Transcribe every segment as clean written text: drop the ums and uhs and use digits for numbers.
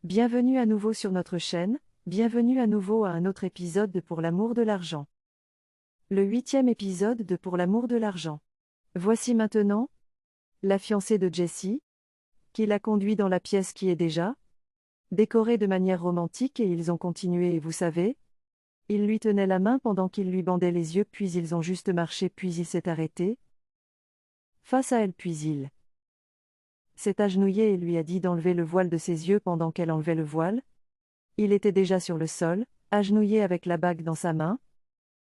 Bienvenue à nouveau sur notre chaîne, bienvenue à nouveau à un autre épisode de Pour l'amour de l'argent. Le 8e épisode de Pour l'amour de l'argent. Voici maintenant la fiancée de Jessie, qui l'a conduit dans la pièce qui est déjà décorée de manière romantique et ils ont continué et vous savez, il lui tenait la main pendant qu'il lui bandait les yeux puis ils ont juste marché puis il s'est arrêté face à elle puis il s'est agenouillé et lui a dit d'enlever le voile de ses yeux pendant qu'elle enlevait le voile. Il était déjà sur le sol, agenouillé avec la bague dans sa main.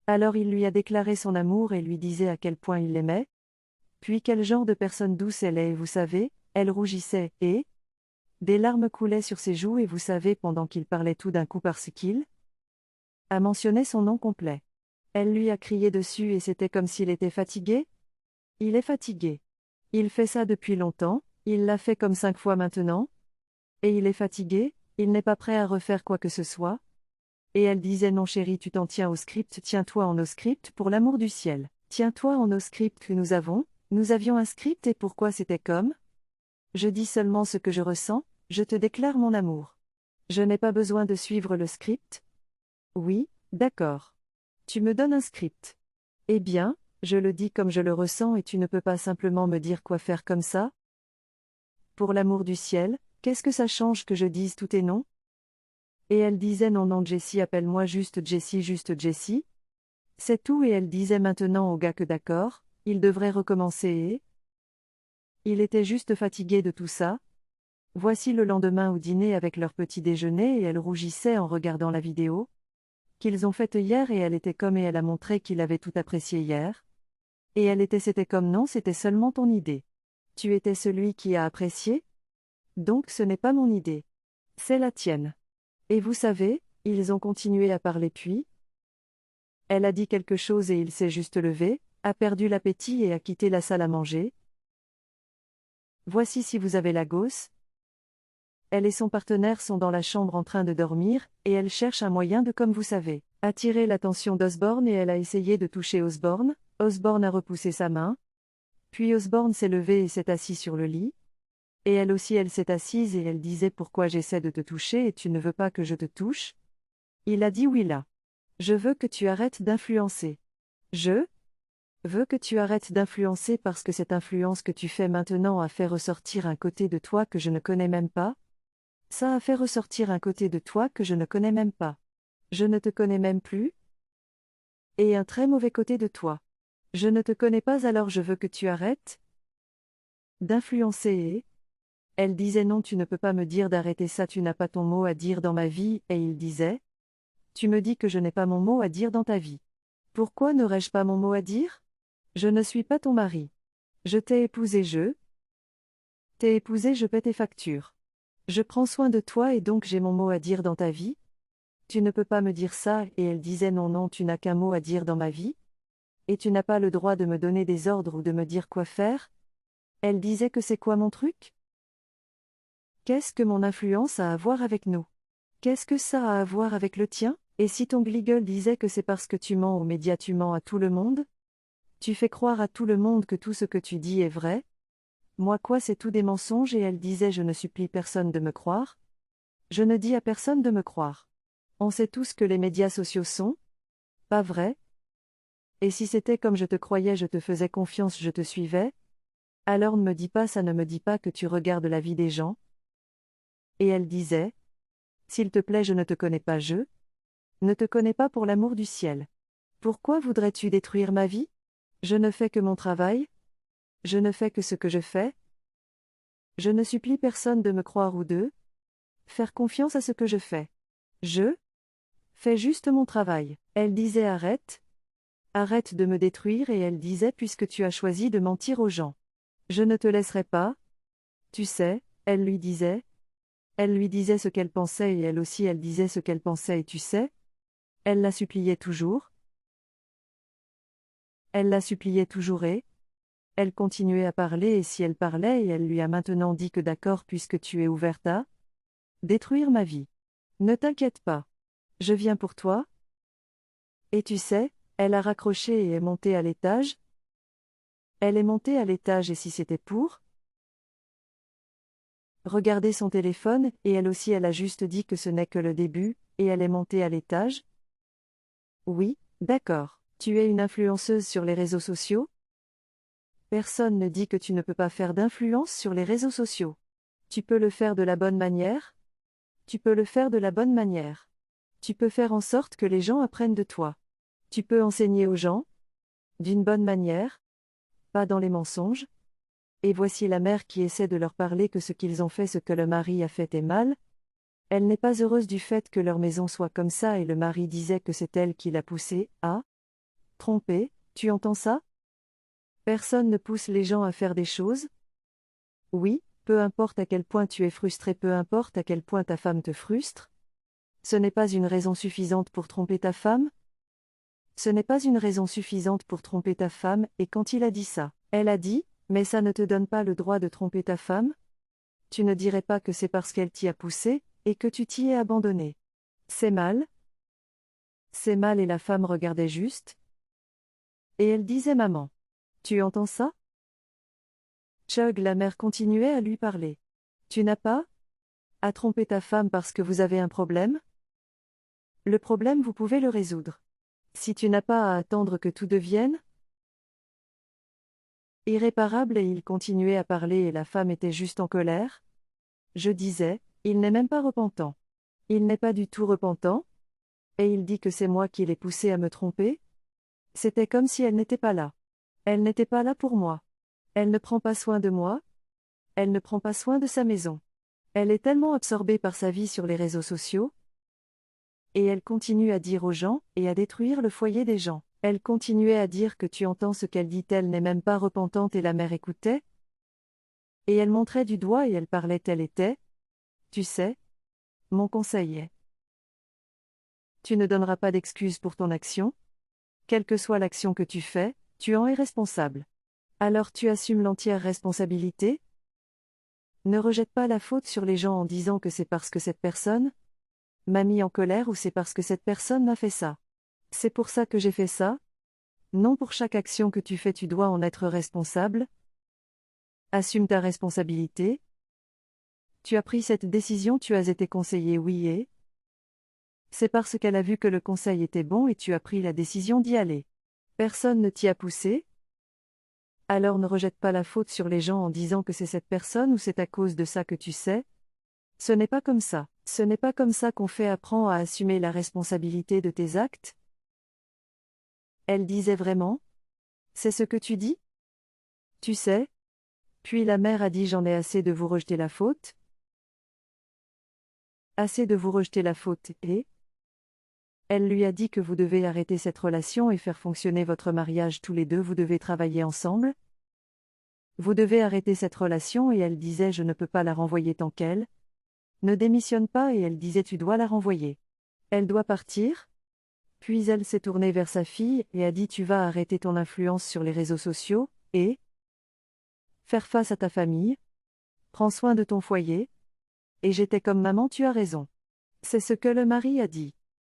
Alors il lui a déclaré son amour et lui disait à quel point il l'aimait. Puis quel genre de personne douce elle est et vous savez, elle rougissait et des larmes coulaient sur ses joues et vous savez pendant qu'il parlait tout d'un coup parce qu'il a mentionné son nom complet. Elle lui a crié dessus et c'était comme s'il était fatigué. Il est fatigué. Il fait ça depuis longtemps, il l'a fait comme 5 fois maintenant. Et il est fatigué, il n'est pas prêt à refaire quoi que ce soit. Et elle disait non chérie tu t'en tiens au script, tiens-toi en au script pour l'amour du ciel. Tiens-toi en au script que nous avions un script et pourquoi c'était comme? Je dis seulement ce que je ressens, je te déclare mon amour. Je n'ai pas besoin de suivre le script. Oui, d'accord. Tu me donnes un script. Eh bien, je le dis comme je le ressens et tu ne peux pas simplement me dire quoi faire comme ça? Pour l'amour du ciel, qu'est-ce que ça change que je dise tout et non? Et elle disait non Jessie appelle-moi juste Jessie. C'est tout et elle disait maintenant au gars que d'accord, il devrait recommencer et il était juste fatigué de tout ça. Voici le lendemain au dîner avec leur petit déjeuner et elle rougissait en regardant la vidéo qu'ils ont faite hier et elle était comme et elle a montré qu'il avait tout apprécié hier. Et elle était c'était comme non c'était seulement ton idée. Tu étais celui qui a apprécié? Donc ce n'est pas mon idée. C'est la tienne. Et vous savez, ils ont continué à parler puis elle a dit quelque chose et il s'est juste levé, a perdu l'appétit et a quitté la salle à manger. Voici si vous avez la gosse. Elle et son partenaire sont dans la chambre en train de dormir, et elle cherche un moyen de comme vous savez, attirer l'attention d'Osborne et elle a essayé de toucher Osborne. Osborne a repoussé sa main. Puis Osborne s'est levé et s'est assis sur le lit. Et elle aussi elle s'est assise et elle disait pourquoi j'essaie de te toucher et tu ne veux pas que je te touche? Il a dit oui là. Je veux que tu arrêtes d'influencer. Je veux que tu arrêtes d'influencer parce que cette influence que tu fais maintenant a fait ressortir un côté de toi que je ne connais même pas. Ça a fait ressortir un côté de toi que je ne connais même pas. Je ne te connais même plus. Et un très mauvais côté de toi. Je ne te connais pas alors je veux que tu arrêtes d'influencer et elle disait non tu ne peux pas me dire d'arrêter ça tu n'as pas ton mot à dire dans ma vie et il disait tu me dis que je n'ai pas mon mot à dire dans ta vie. Pourquoi n'aurais-je pas mon mot à dire? Je ne suis pas ton mari. Je t'ai épousé t'ai épousé je paie tes factures. Je prends soin de toi et donc j'ai mon mot à dire dans ta vie? Tu ne peux pas me dire ça et elle disait non tu n'as qu'un mot à dire dans ma vie? Et tu n'as pas le droit de me donner des ordres ou de me dire quoi faire? Elle disait que c'est quoi mon truc? Qu'est-ce que mon influence a à voir avec nous? Qu'est-ce que ça a à voir avec le tien? Et si ton Gliggle disait que c'est parce que tu mens aux médias tu mens à tout le monde? Tu fais croire à tout le monde que tout ce que tu dis est vrai? Moi quoi c'est tout des mensonges et elle disait je ne supplie personne de me croire? Je ne dis à personne de me croire. On sait tous que les médias sociaux sont pas vrais? Et si c'était comme je te croyais je te faisais confiance je te suivais? Alors ne me dis pas ça ne me dis pas que tu regardes la vie des gens? Et elle disait s'il te plaît je ne te connais pas je ne te connais pas pour l'amour du ciel. Pourquoi voudrais-tu détruire ma vie? Je ne fais que mon travail? Je ne fais que ce que je fais? Je ne supplie personne de me croire ou de faire confiance à ce que je fais. Je fais juste mon travail. Elle disait arrête de me détruire et elle disait puisque tu as choisi de mentir aux gens. Je ne te laisserai pas. Tu sais, elle lui disait ce qu'elle pensait et elle aussi elle disait ce qu'elle pensait et tu sais, elle la suppliait toujours. Elle la suppliait toujours et elle continuait à parler et si elle parlait et elle lui a maintenant dit que d'accord puisque tu es ouverte à détruire ma vie. Ne t'inquiète pas. Je viens pour toi. Et tu sais, elle a raccroché et est montée à l'étage. Elle est montée à l'étage et si c'était pour regarder son téléphone, et elle aussi elle a juste dit que ce n'est que le début, et elle est montée à l'étage? Oui, d'accord. Tu es une influenceuse sur les réseaux sociaux? Personne ne dit que tu ne peux pas faire d'influence sur les réseaux sociaux. Tu peux le faire de la bonne manière? Tu peux le faire de la bonne manière. Tu peux faire en sorte que les gens apprennent de toi. Tu peux enseigner aux gens? D'une bonne manière? Pas dans les mensonges? Et voici la mère qui essaie de leur parler que ce qu'ils ont fait, ce que le mari a fait est mal. Elle n'est pas heureuse du fait que leur maison soit comme ça et le mari disait que c'est elle qui l'a poussé à tromper, tu entends ça? Personne ne pousse les gens à faire des choses? Oui, peu importe à quel point tu es frustré, peu importe à quel point ta femme te frustre. Ce n'est pas une raison suffisante pour tromper ta femme? Ce n'est pas une raison suffisante pour tromper ta femme, et quand il a dit ça, elle a dit, mais ça ne te donne pas le droit de tromper ta femme? Tu ne dirais pas que c'est parce qu'elle t'y a poussé, et que tu t'y es abandonné. C'est mal? C'est mal et la femme regardait juste. Et elle disait maman. Tu entends ça? Chug, la mère continuait à lui parler. Tu n'as pas à tromper ta femme parce que vous avez un problème? Le problème vous pouvez le résoudre. Si tu n'as pas à attendre que tout devienne irréparable et il continuait à parler et la femme était juste en colère. Je disais, il n'est même pas repentant. Il n'est pas du tout repentant? Et il dit que c'est moi qui l'ai poussé à me tromper? C'était comme si elle n'était pas là. Elle n'était pas là pour moi. Elle ne prend pas soin de moi? Elle ne prend pas soin de sa maison. Elle est tellement absorbée par sa vie sur les réseaux sociaux. Et elle continue à dire aux gens, et à détruire le foyer des gens. Elle continuait à dire que tu entends ce qu'elle dit, elle n'est même pas repentante et la mère écoutait. Et elle montrait du doigt et elle parlait, elle était. Tu sais, mon conseil est. Tu ne donneras pas d'excuses pour ton action? Quelle que soit l'action que tu fais, tu en es responsable. Alors tu assumes l'entière responsabilité? Ne rejette pas la faute sur les gens en disant que c'est parce que cette personne m'a mis en colère ou c'est parce que cette personne m'a fait ça. C'est pour ça que j'ai fait ça? Non, pour chaque action que tu fais tu dois en être responsable. Assume ta responsabilité. Tu as pris cette décision, tu as été conseillé, oui, et c'est parce qu'elle a vu que le conseil était bon et tu as pris la décision d'y aller. Personne ne t'y a poussé? Alors ne rejette pas la faute sur les gens en disant que c'est cette personne ou c'est à cause de ça que tu sais. Ce n'est pas comme ça. Ce n'est pas comme ça qu'on fait. Apprends à assumer la responsabilité de tes actes. Elle disait vraiment? C'est ce que tu dis? Tu sais? Puis la mère a dit j'en ai assez de vous rejeter la faute. Assez de vous rejeter la faute, et elle lui a dit que vous devez arrêter cette relation et faire fonctionner votre mariage tous les deux, vous devez travailler ensemble. Vous devez arrêter cette relation et elle disait je ne peux pas la renvoyer tant qu'elle ne démissionne pas et elle disait tu dois la renvoyer. Elle doit partir? Puis elle s'est tournée vers sa fille et a dit tu vas arrêter ton influence sur les réseaux sociaux, et faire face à ta famille. Prends soin de ton foyer. Et j'étais comme maman, tu as raison. C'est ce que le mari a dit.